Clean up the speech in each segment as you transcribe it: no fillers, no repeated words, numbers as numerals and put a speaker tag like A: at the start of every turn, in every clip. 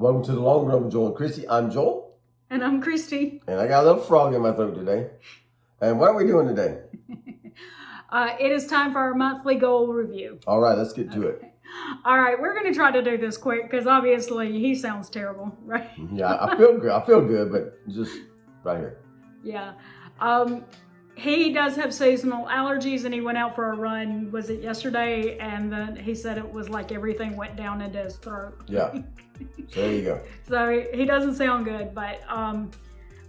A: Welcome to the Long Run with Joel and Christy. I'm Joel.
B: And I'm Christy.
A: And I got a little frog in my throat today. And what are we doing today?
B: It is time for our monthly goal review.
A: All right, let's get to it.
B: All right, we're going to try to do this quick because obviously he sounds terrible, right?
A: Yeah, I feel good. I feel good, but just right here.
B: Yeah. He does have seasonal allergies and he went out for a run, was it yesterday? And then he said it was like everything went down into his throat.
A: Yeah. So there you go.
B: So he doesn't sound good, but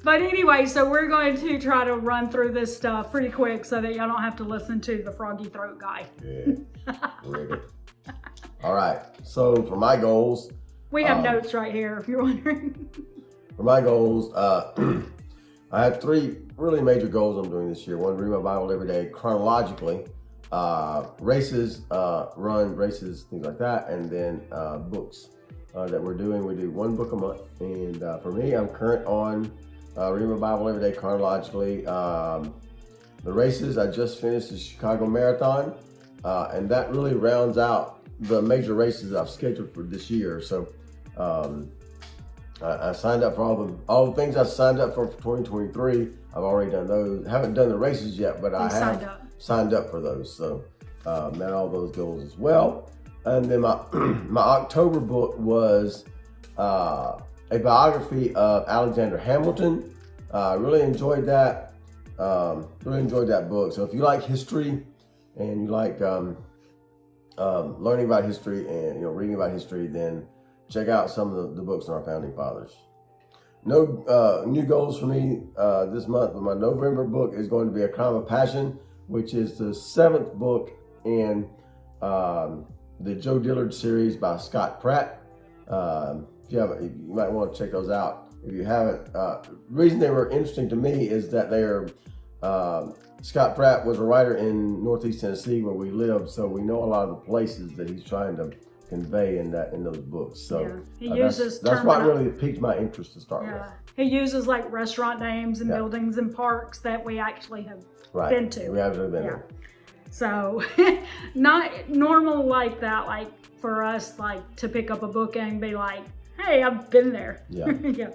B: anyway, so we're going to try to run through this stuff pretty quick so that y'all don't have to listen to the froggy throat guy.
A: Yeah. Very good. All right. So for my goals,
B: we have notes right here if you're wondering.
A: For my goals, I have three really major goals I'm doing this year. One, read my Bible every day chronologically, races, run races, things like that, and then books that we're doing. We do one book a month, and for me, I'm current on reading my Bible every day chronologically. The races, I just finished the Chicago Marathon, and that really rounds out the major races I've scheduled for this year. So I signed up for all the things I signed up for 2023. I've already done those. Haven't done the races yet, but I have signed up for those. So met all those goals as well. And then my my October book was a biography of Alexander Hamilton. I really enjoyed that. Really enjoyed that book. So if you like history and you like learning about history and reading about history, then check out some of the books on our founding fathers. No new goals for me this month, but my November book is going to be A Crime of Passion, which is the 7th book in the Joe Dillard series by Scott Pratt. If you haven't, you might want to check those out. If you haven't, the reason they were interesting to me is that they're Scott Pratt was a writer in Northeast Tennessee where we live, so we know a lot of the places that he's trying to convey in those books. So
B: yeah. He uses
A: that's what really piqued my interest to start with.
B: He uses like restaurant names and buildings and parks that we actually have been to.
A: We actually been there.
B: So not normal like that, like for us, like to pick up a book and be like, hey, I've been there.
A: Yeah.
B: Yeah.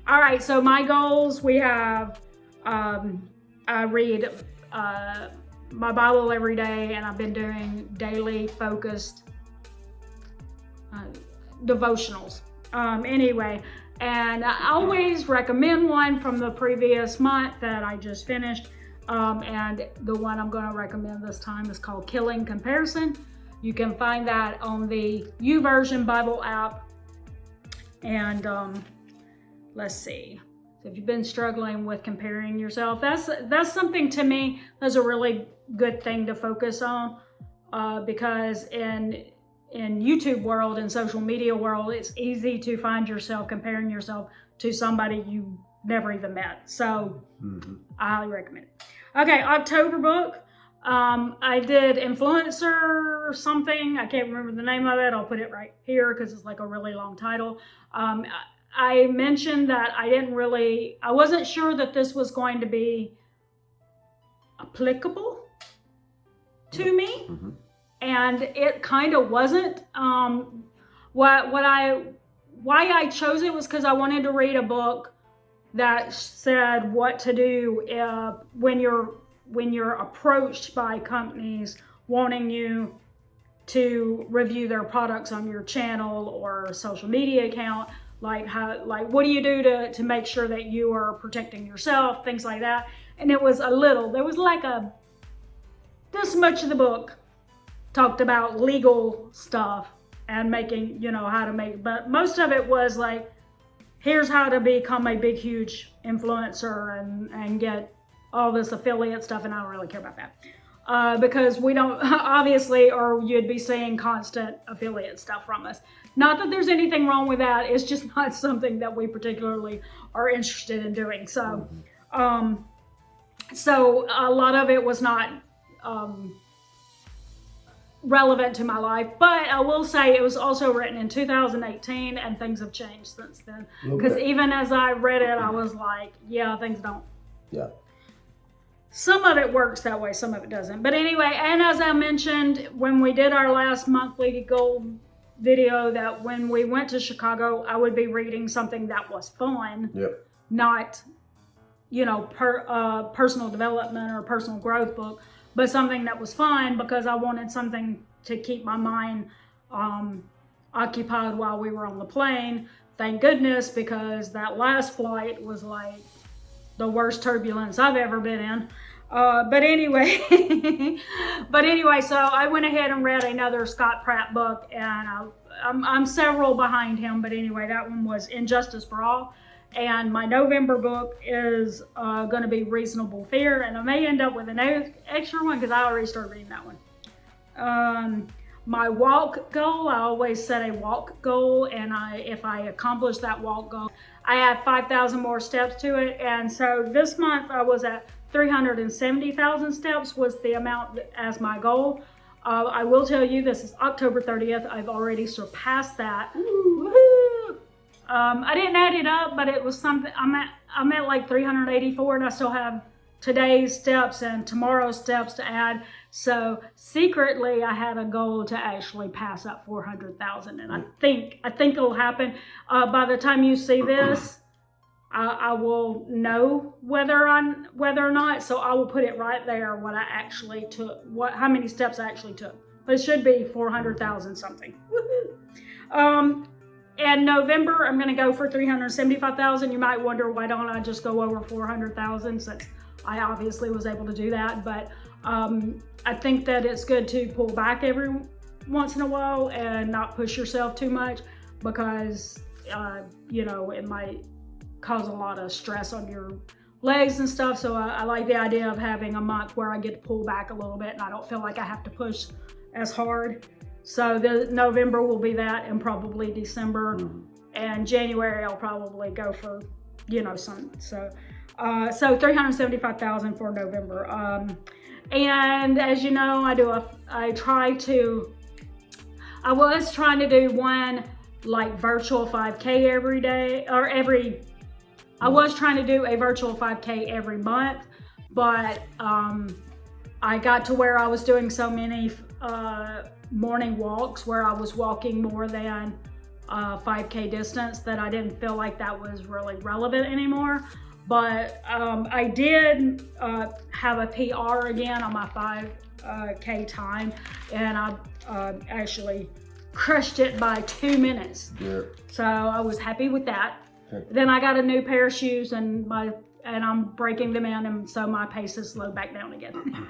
B: All right, so my goals, we have I read my Bible every day, and I've been doing daily focused devotionals. Anyway, and I always recommend one from the previous month that I just finished. And the one I'm going to recommend this time is called Killing Comparison. You can find that on the YouVersion Bible app. And let's see. So if you've been struggling with comparing yourself, that's something to me that's a really good thing to focus on, because in YouTube world and social media world, it's easy to find yourself comparing yourself to somebody you never even met. So I highly recommend it. Okay, October book. I did Influencer something. I can't remember the name of it. I'll put it right here because it's like a really long title. I mentioned that I wasn't sure that this was going to be applicable to me. And it kind of wasn't. Why I chose it was because I wanted to read a book that said what to do when you're approached by companies wanting you to review their products on your channel or social media account. Like what do you do to make sure that you are protecting yourself, things like that. And there was like this much of the book talked about legal stuff and making, how to make, but most of it was like, here's how to become a big, huge influencer and get all this affiliate stuff. And I don't really care about that because we don't, obviously, or you'd be seeing constant affiliate stuff from us. Not that there's anything wrong with that. It's just not something that we particularly are interested in doing. So, so a lot of it was not relevant to my life, but I will say it was also written in 2018 and things have changed since then. Because even as I read it, I was like, yeah, things don't.
A: Yeah.
B: Some of it works that way, some of it doesn't. But anyway, and as I mentioned, when we did our last monthly goal video that when we went to Chicago, I would be reading something that was fun,
A: Yep.
B: not, personal development or personal growth book, but something that was fun because I wanted something to keep my mind occupied while we were on the plane. Thank goodness, because that last flight was like the worst turbulence I've ever been in. But anyway, so I went ahead and read another Scott Pratt book, and I'm several behind him. But anyway, that one was Injustice for All. And my November book is going to be Reasonable Fear, and I may end up with an extra one because I already started reading that one. My walk goal, I always set a walk goal, and if I accomplish that walk goal, I add 5,000 more steps to it. And so this month I was at 370,000 steps was the amount as my goal. I will tell you, this is October 30th. I've already surpassed that. Woo-hoo! I didn't add it up, but it was something. I'm at like 384, and I still have today's steps and tomorrow's steps to add. So secretly, I had a goal to actually pass up 400,000, and I think it'll happen. By the time you see this, I will know whether or not. So I will put it right there what I actually took, how many steps I actually took. But it should be 400,000 something. Woohoo! And November, I'm going to go for 375,000. You might wonder, why don't I just go over 400,000, since I obviously was able to do that. But I think that it's good to pull back every once in a while and not push yourself too much, because, it might cause a lot of stress on your legs and stuff. So I like the idea of having a month where I get to pull back a little bit and I don't feel like I have to push as hard. So the November will be that, and probably December. And January I'll probably go for, some. So 375,000 for November. And as you know, I was trying to do one like virtual 5K every day, or I was trying to do a virtual 5K every month, but I got to where I was doing so many morning walks where I was walking more than 5K distance that I didn't feel like that was really relevant anymore. But I did have a PR again on my 5K time, and I actually crushed it by 2 minutes. Yeah. So I was happy with that. Okay. Then I got a new pair of shoes, and I'm breaking them in, and so my pace is slowed back down again.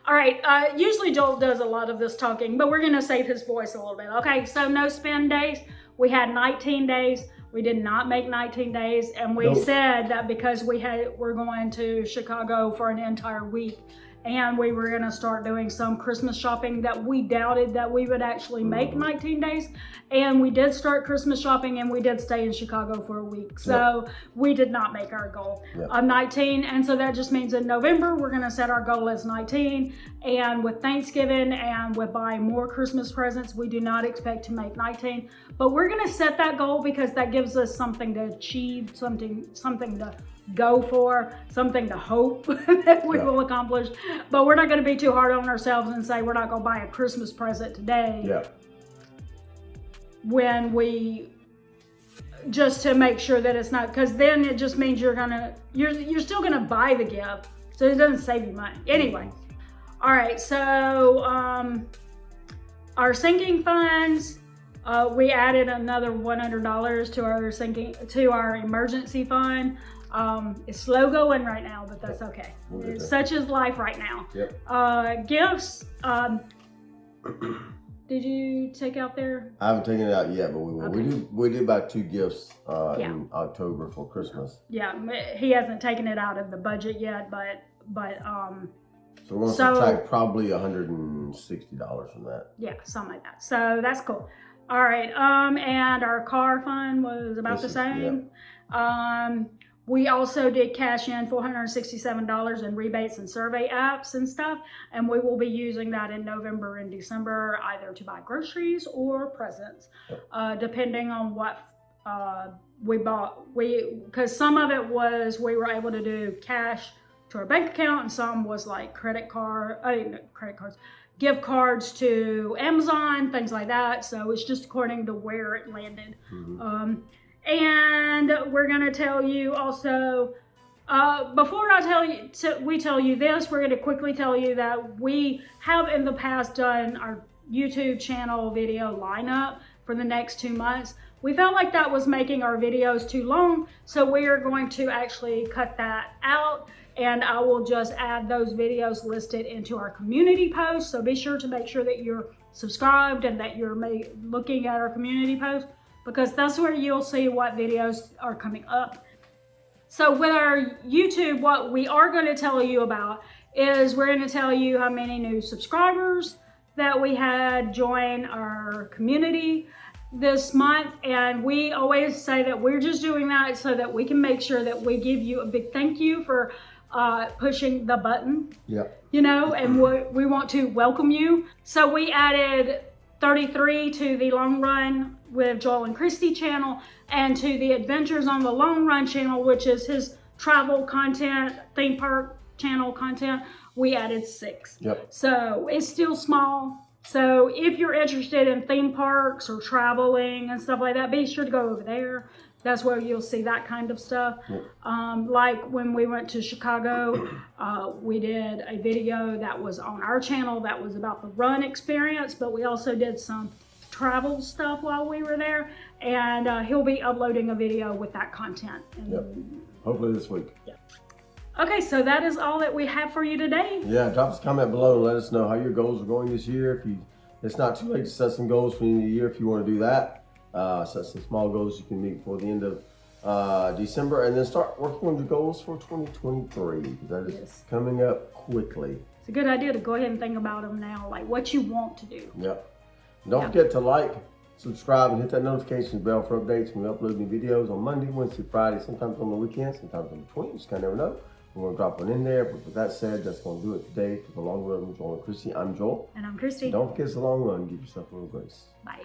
B: All right, usually Joel does a lot of this talking, but we're gonna save his voice a little bit. Okay, so no spend days. We had 19 days. We did not make 19 days, and we said that because we're going to Chicago for an entire week, and we were gonna start doing some Christmas shopping, that we doubted that we would actually make 19 days. And we did start Christmas shopping, and we did stay in Chicago for a week. So we did not make our goal of 19. And so that just means in November, we're gonna set our goal as 19. And with Thanksgiving and with buying more Christmas presents, we do not expect to make 19. But we're gonna set that goal because that gives us something to achieve, something to go for, something to hope that we will accomplish. But we're not going to be too hard on ourselves and say we're not going to buy a Christmas present today. Yeah. When we, just to make sure that it's not, because then it just means you're still gonna buy the gift, so it doesn't save you money. Anyway, all right. So our sinking funds. We added another $100 to our emergency fund. It's slow going right now, but that's okay. Such is life right now. Yep. Gifts. Did you take out there?
A: I haven't taken it out yet, but we will. Okay. We did buy 2 gifts in October for Christmas.
B: Yeah, he hasn't taken it out of the budget yet, but
A: so we're going to subtract probably $160 from that.
B: Yeah, something like that. So that's cool. All right, and our car fund was about the same. Yep. We also did cash in $467 in rebates and survey apps and stuff, and we will be using that in November and December, either to buy groceries or presents, depending on what we bought. Because some of it was we were able to do cash to our bank account, and some was like credit cards, gift cards to Amazon, things like that. So it's just according to where it landed. And we're gonna tell you also, before we tell you this, we're gonna quickly tell you that we have in the past done our YouTube channel video lineup for the next 2 months. We felt like that was making our videos too long, so we are going to actually cut that out, and I will just add those videos listed into our community post. So be sure to make sure that you're subscribed and that you're looking at our community post, because that's where you'll see what videos are coming up. So with our YouTube, what we are going to tell you about is we're going to tell you how many new subscribers that we had join our community this month. And we always say that we're just doing that so that we can make sure that we give you a big thank you for pushing the button.
A: Yep.
B: You know, and we want to welcome you. So we added 33 to the Long Run with Joel and Christy channel, and to the Adventures on the Long Run channel, which is his travel content, theme park channel content, we added 6.
A: Yep.
B: So it's still small. So if you're interested in theme parks or traveling and stuff like that, be sure to go over there. That's where you'll see that kind of stuff.
A: Yep.
B: Like when we went to Chicago, we did a video that was on our channel that was about the run experience, but we also did some travel stuff while we were there, and he'll be uploading a video with that content.
A: Yep. Hopefully this week.
B: Yeah. Okay, so that is all that we have for you today.
A: Yeah, drop us a comment below and let us know how your goals are going this year. It's not too late to set some goals for the end of the year if you want to do that. Set some small goals you can meet before the end of December, and then start working on your goals for 2023, because that is coming up quickly.
B: It's a good idea to go ahead and think about them now, like what you want to do.
A: Yep. And don't forget to like, subscribe, and hit that notification bell for updates when we upload new videos on Monday, Wednesday, Friday, sometimes on the weekends, sometimes in between. You just kind of never know. We're going to drop one in there. But with that said, that's going to do it today for the Long Run with Joel and Christy. I'm Joel.
B: And I'm Christy.
A: Don't forget it's a long run. Give yourself a little grace.
B: Bye.